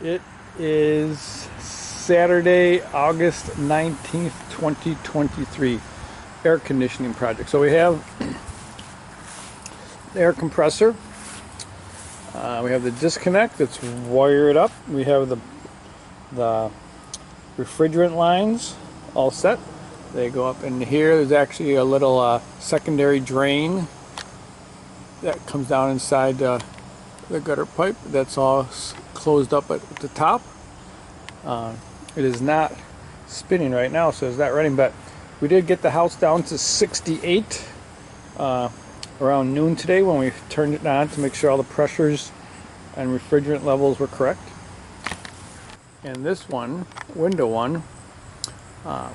It is Saturday, August 19th, 2023. Air conditioning project. So we have the air compressor. We have the disconnect that's wired up. We have the refrigerant lines all set. They go up in here. There's actually a little secondary drain that comes down inside the gutter pipe. That's all closed up at the top. It is not spinning right now, so it's not running, but we did get the house down to 68 around noon today when we turned it on to make sure all the pressures and refrigerant levels were correct. And this one, window one,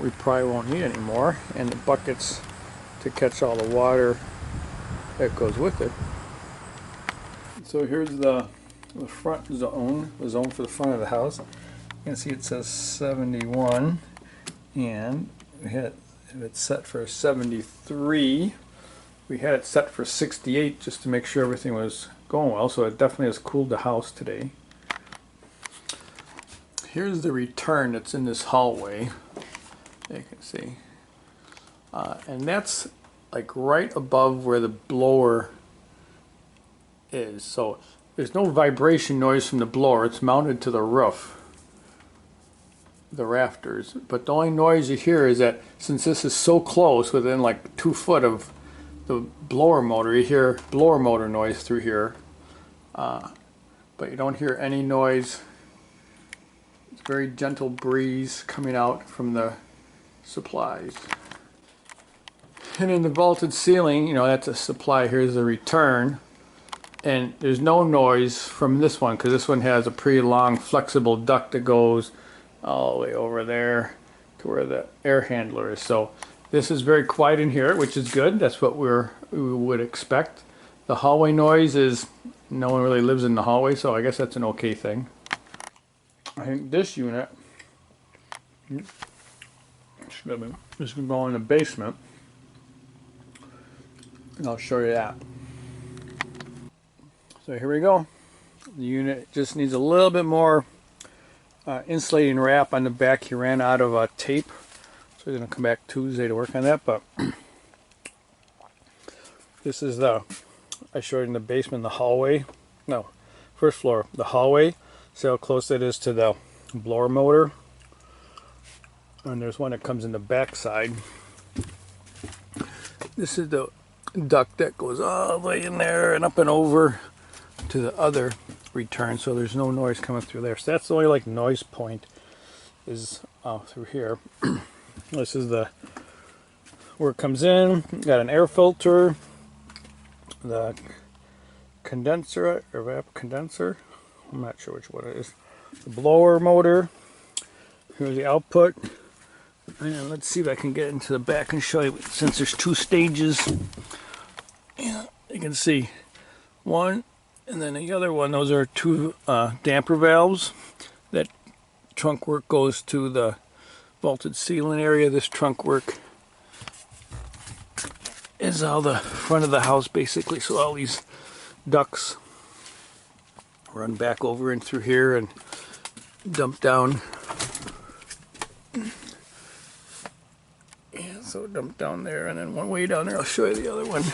we probably won't need anymore, and the buckets to catch all the water that goes with it. So here's the front zone, the zone for the front of the house. You can see it says 71, and we had it set for 73. We had it set for 68 just to make sure everything was going well, so it definitely has cooled the house today. Here's the return that's in this hallway, you can see. And that's like right above where the blower is. So there's no vibration noise from the blower. It's mounted to the roof, the rafters. But the only noise you hear is that since this is so close, within like 2 foot of the blower motor, you hear blower motor noise through here. But you don't hear any noise. It's very gentle breeze coming out from the supplies. And in the vaulted ceiling, you know, that's a supply. Here's the return. And there's no noise from this one because this one has a pretty long flexible duct that goes all the way over there to where the air handler is. So this is very quiet in here, which is good. That's what we would expect. The hallway noise is, no one really lives in the hallway, so I guess that's an okay thing. I think this unit should be going in the basement, and I'll show you that. So here we go. The unit just needs a little bit more insulating wrap on the back. He ran out of tape, so he's going to come back Tuesday to work on that. But this is I showed you in the basement, the hallway. No, first floor, the hallway. See how close it is to the blower motor. And there's one that comes in the back side. This is the duct that goes all the way in there and up and over to the other return, so there's no noise coming through there. So that's the only like noise point is through here. This is where it comes in. Got an air filter, the condenser or vapor condenser. I'm not sure which one it is. The blower motor. Here's the output. And let's see if I can get into the back and show you, since there's 2 stages. Yeah, you can see one and then the other one. Those are 2 damper valves. That trunk work goes to the vaulted ceiling area. This trunk work is all the front of the house basically. So all these ducts run back over and through here and dump down. Yeah, so dump down there, and then one way down there. I'll show you the other one.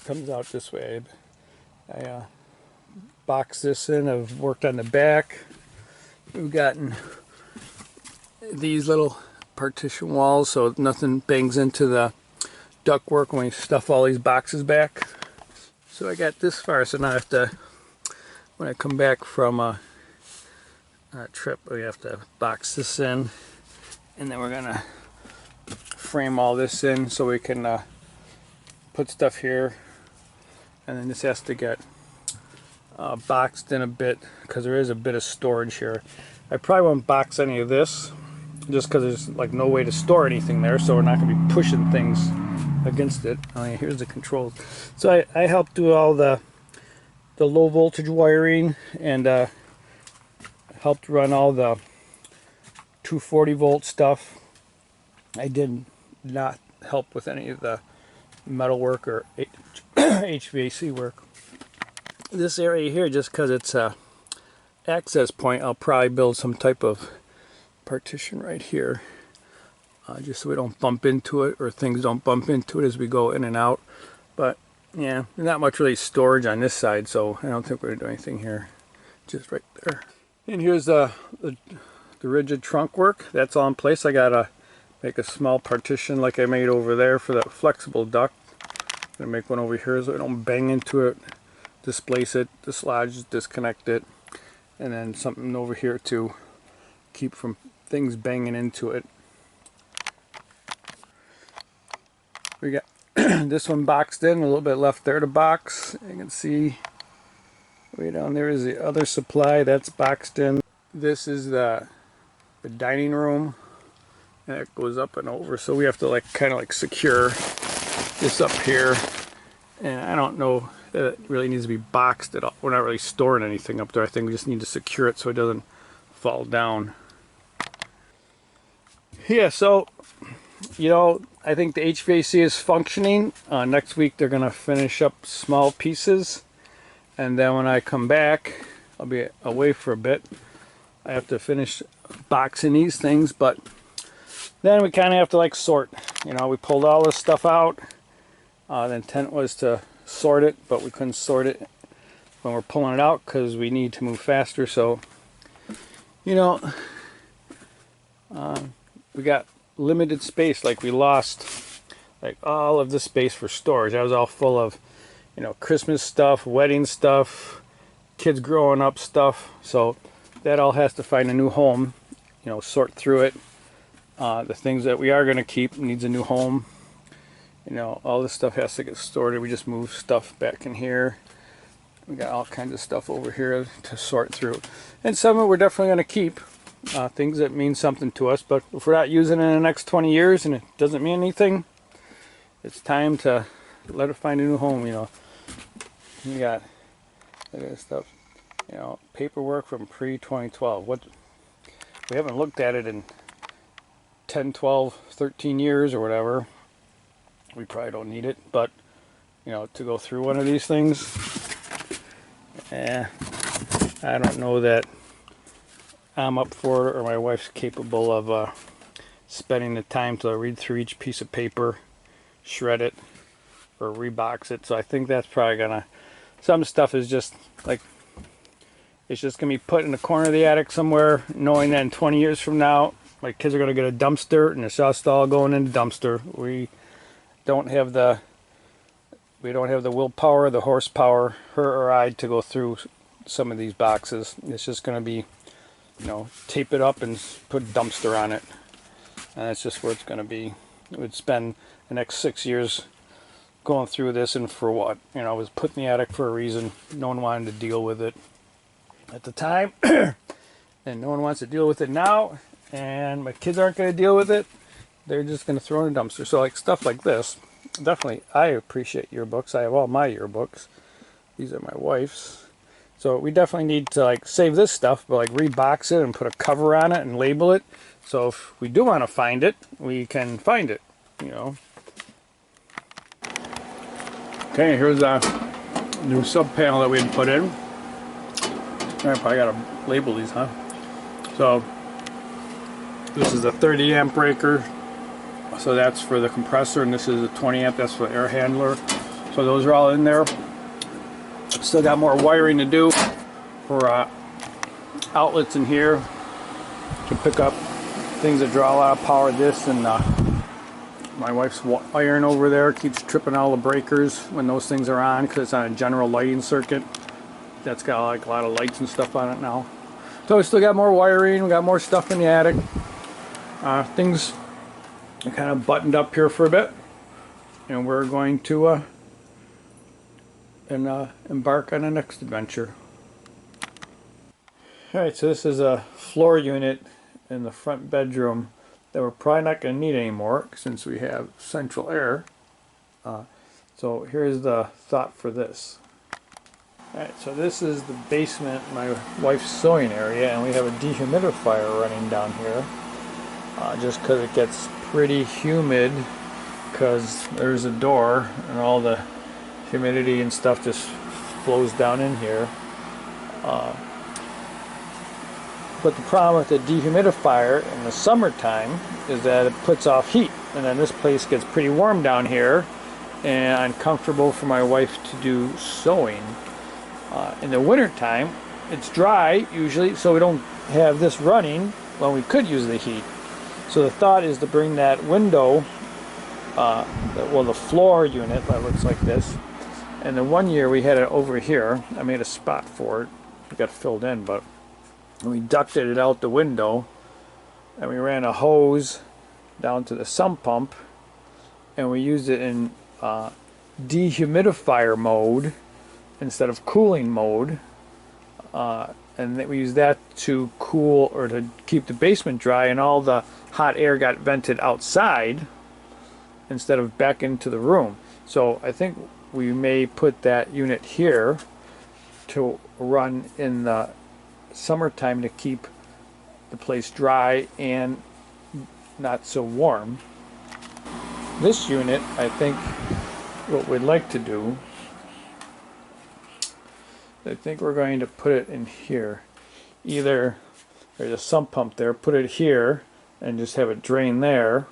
Comes out this way. I boxed this in. I've worked on the back. We've gotten these little partition walls so nothing bangs into the ductwork when we stuff all these boxes back. So I got this far, so now I have to, when I come back from a trip, we have to box this in, and then we're gonna frame all this in so we can put stuff here, and then this has to get boxed in a bit because there is a bit of storage here. I probably won't box any of this just because there's like no way to store anything there, so we're not going to be pushing things against it. Here's the controls. So I helped do all the low voltage wiring and helped run all the 240 volt stuff. I did not help with any of the metal work or HVAC work. This area here, just because it's access point, I'll probably build some type of partition right here, just so we don't bump into it, or things don't bump into it as we go in and out. But yeah, there's not much really storage on this side, so I don't think we're gonna do anything here. Just right there. And here's the rigid trunk work. That's all in place. I gotta make a small partition like I made over there for that flexible duct. I'm gonna make one over here so I don't bang into it, displace it, dislodge, disconnect it, and then something over here to keep from things banging into it. We got this one boxed in, a little bit left there to box. You can see way down there is the other supply that's boxed in. This is the dining room, and it goes up and over, so we have to like kind of like secure this up here. And I don't know that it really needs to be boxed at all. We're not really storing anything up there. I think we just need to secure it so it doesn't fall down. Yeah, so you know, I think the HVAC is functioning. Next week they're gonna finish up small pieces, and then when I come back, I'll be away for a bit. I have to finish boxing these things, but then we kind of have to like sort. You know, we pulled all this stuff out. The intent was to sort it, but we couldn't sort it when we're pulling it out because we need to move faster. So, you know, we got limited space. Like we lost like all of the space for storage. That was all full of, you know, Christmas stuff, wedding stuff, kids growing up stuff. So that all has to find a new home. You know, sort through it. The things that we are going to keep needs a new home. You know, all this stuff has to get stored. We just move stuff back in here. We got all kinds of stuff over here to sort through. And some of it we're definitely going to keep. Things that mean something to us. But if we're not using it in the next 20 years and it doesn't mean anything, it's time to let it find a new home, you know. You got this stuff, you know, paperwork from pre-2012. What, we haven't looked at it in 10, 12, 13 years or whatever. We probably don't need it, but you know, to go through one of these things, I don't know that I'm up for it or my wife's capable of spending the time to read through each piece of paper, shred it, or rebox it. So I think that's probably gonna, some stuff is just like, it's just gonna be put in the corner of the attic somewhere, knowing that in 20 years from now my kids are gonna get a dumpster and it's just all going in the dumpster. We don't have the willpower, the horsepower, her or I, to go through some of these boxes. It's just going to be, you know, tape it up and put a dumpster on it, and that's just where it's going to be. It would spend the next 6 years going through this, and for what? You know, it was put in the attic for a reason. No one wanted to deal with it at the time, and no one wants to deal with it now, and my kids aren't going to deal with it. They're just going to throw in a dumpster. So like stuff like this, definitely I appreciate yearbooks. I have all my yearbooks. These are my wife's. So we definitely need to like save this stuff, but like rebox it and put a cover on it and label it. So if we do want to find it, we can find it, you know. Okay, here's a new sub panel that we had put in. I probably got to label these, huh? So this is a 30 amp breaker. So that's for the compressor, and this is a 20 amp, that's for the air handler. So those are all in there. Still got more wiring to do for outlets in here to pick up things that draw a lot of power. This and my wife's iron over there keeps tripping all the breakers when those things are on, because it's on a general lighting circuit. That's got like a lot of lights and stuff on it now. So we still got more wiring, we got more stuff in the attic. Things kind of buttoned up here for a bit, and we're going to embark on the next adventure. Alright, so this is a floor unit in the front bedroom that we're probably not going to need anymore since we have central air. So here's the thought for this. Alright, so this is the basement, my wife's sewing area, and we have a dehumidifier running down here. Just because it gets pretty humid, because there's a door and all the humidity and stuff just flows down in here. But the problem with the dehumidifier in the summertime is that it puts off heat, and then this place gets pretty warm down here and uncomfortable for my wife to do sewing. In the wintertime, it's dry usually, so we don't have this running when we could use the heat. So the thought is to bring that window, the floor unit that looks like this. And then one year we had it over here. I made a spot for it. It got filled in, but we ducted it out the window, and we ran a hose down to the sump pump, and we used it in dehumidifier mode instead of cooling mode, and we used that to cool or to keep the basement dry, and all the hot air got vented outside instead of back into the room. So I think we may put that unit here to run in the summertime to keep the place dry and not so warm. This unit, I think what we'd like to do, I think we're going to put it in here. Either there's a sump pump there, put it here and just have it drain there,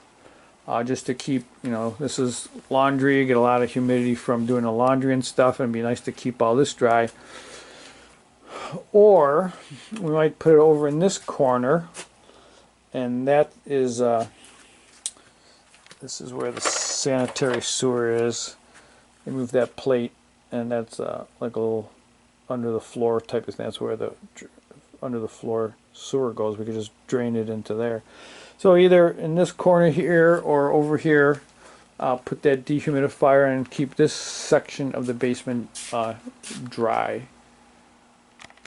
just to keep, this is laundry, you get a lot of humidity from doing the laundry and stuff, and it'd be nice to keep all this dry. Or we might put it over in this corner, and that is this is where the sanitary sewer is. Remove that plate, and that's like a little under the floor type of thing. That's where the under the floor sewer goes. We could just drain it into there. So either in this corner here or over here, put that dehumidifier and keep this section of the basement dry.